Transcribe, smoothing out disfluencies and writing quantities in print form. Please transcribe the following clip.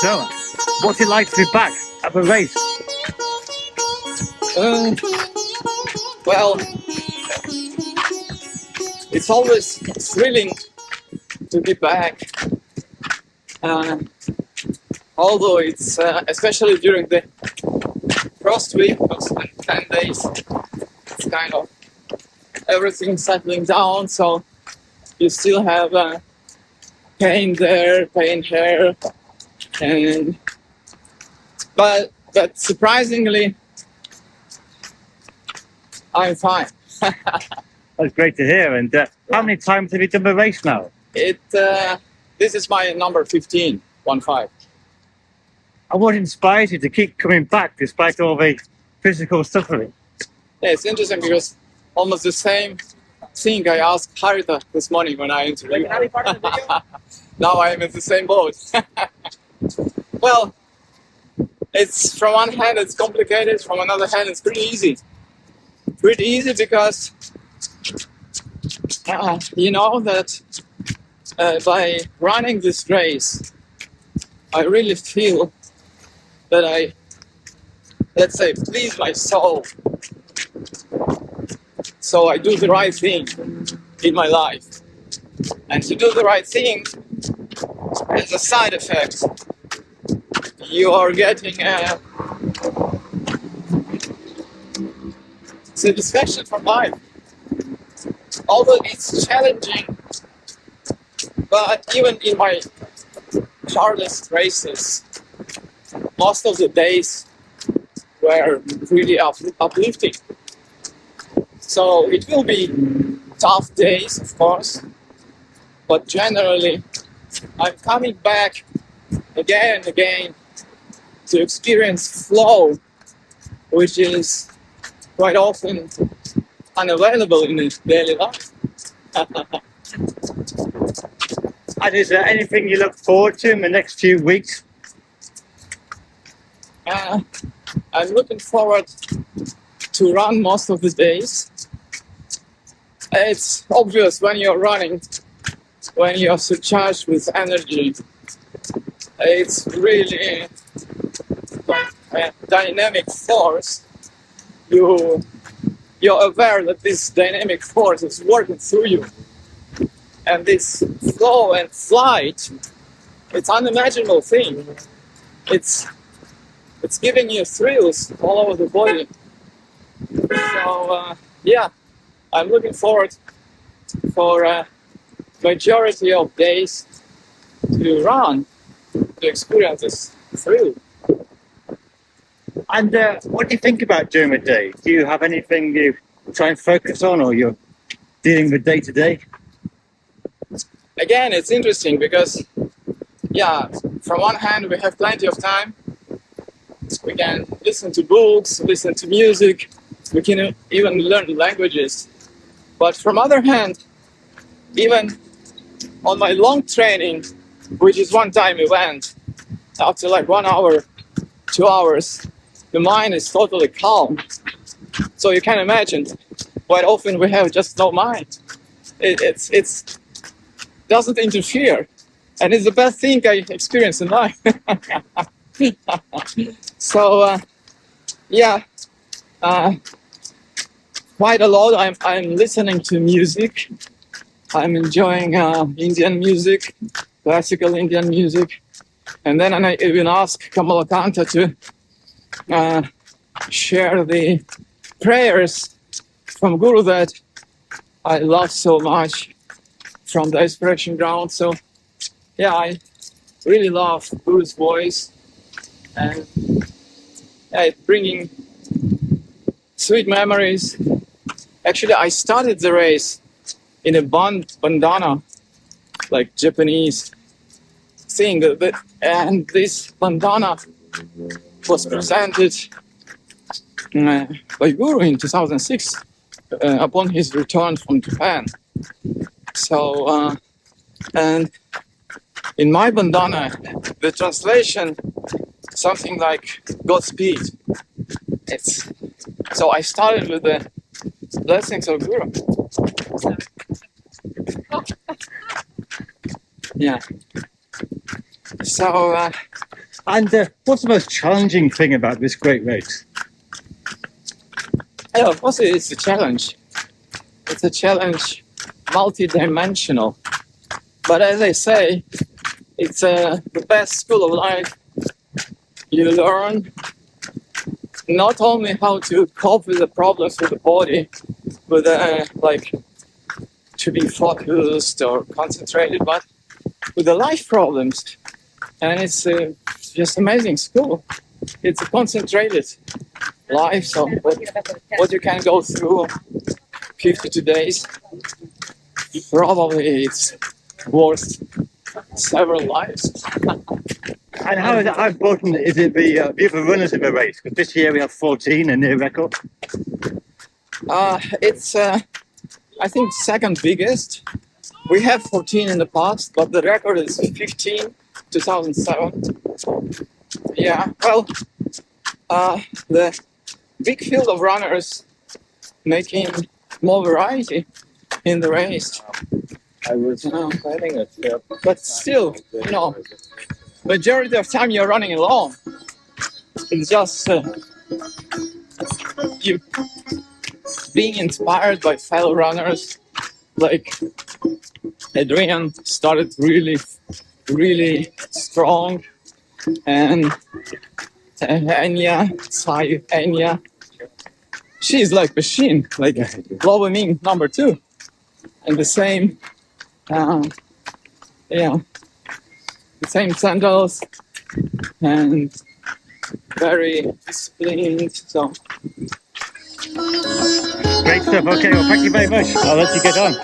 So, what's it like to be back at the race? Well, it's always thrilling to be back. Although it's, especially during the first week, 10 days, it's kind of everything settling down, so you still have pain there, pain here, but surprisingly, I'm fine. That's great to hear. And how many times have you done the race now? This is my number 15, 1-5. And what inspires you to keep coming back despite all the physical suffering? Yeah, it's interesting because almost the same thing I asked Harita this morning when I interviewed her. Now I'm in the same boat. Well, it's from one hand it's complicated, from another hand it's pretty easy. Pretty easy because you know that by running this race, I really feel that I, let's say, please my soul. So I do the right thing in my life. And to do the right thing, as a side effect, you are getting satisfaction from life. Although it's challenging, but even in my hardest races, most of the days were really uplifting. So it will be tough days, of course, but generally I'm coming back again and again to experience flow, which is quite often unavailable in daily life. And is there anything you look forward to in the next few weeks? I'm looking forward to run most of the days. It's obvious when you're running, when you're surcharged with energy, it's really a dynamic force. You're aware that this dynamic force is working through you. And this flow and flight, it's unimaginable thing. It's giving you thrills all over the body. So yeah, I'm looking forward for a majority of days to run, to experience this thrill. And what do you think about during the day? Do you have anything you try and focus on, or you're dealing with day to day? Again, it's interesting because, yeah, from one hand we have plenty of time. We can listen to books, listen to music, we can even learn languages. But from other hand, even on my long training, which is one-time event, after like 1 hour, 2 hours, the mind is totally calm. So you can imagine, quite often we have just no mind. It's doesn't interfere, and it's the best thing I experience in life. So yeah, quite a lot. I'm listening to music. I'm enjoying Indian music, classical Indian music, and then I even asked Kamalakanta to share the prayers from Guru that I love so much from the inspiration ground. So yeah, I really love Guru's voice, and it's bringing sweet memories. Actually, I started the race in a bandana, like Japanese thing, and this bandana was presented by Guru in 2006 upon his return from Japan. So, and in my bandana, the translation, something like Godspeed. So I started with the blessings of Guru. Yeah. So And what's the most challenging thing about this great race? Yeah, of course it's a challenge. It's a challenge, multi-dimensional. But as I say, it's the best school of life. You learn not only how to cope with the problems with the body, but like to be focused or concentrated, but with the life problems. And it's just amazing school. It's a concentrated life, so what you can go through 52 days, probably it's worth several lives. And how important is it the other runners in the race? Because this year we have 14, a near record. It's, I think, second biggest. We have 14 in the past, but the record is 15, 2007. Yeah, well, the big field of runners making more variety in the race. I was planning it. Yeah. But still, you know, majority of time you're running alone. It's just you being inspired by fellow runners. Like Adrian started really strong, and Anya, she's like machine, like global mean number 2, and the same, the same sandals, and very disciplined. So great stuff. Okay, well, thank you very much. I'll let you get on.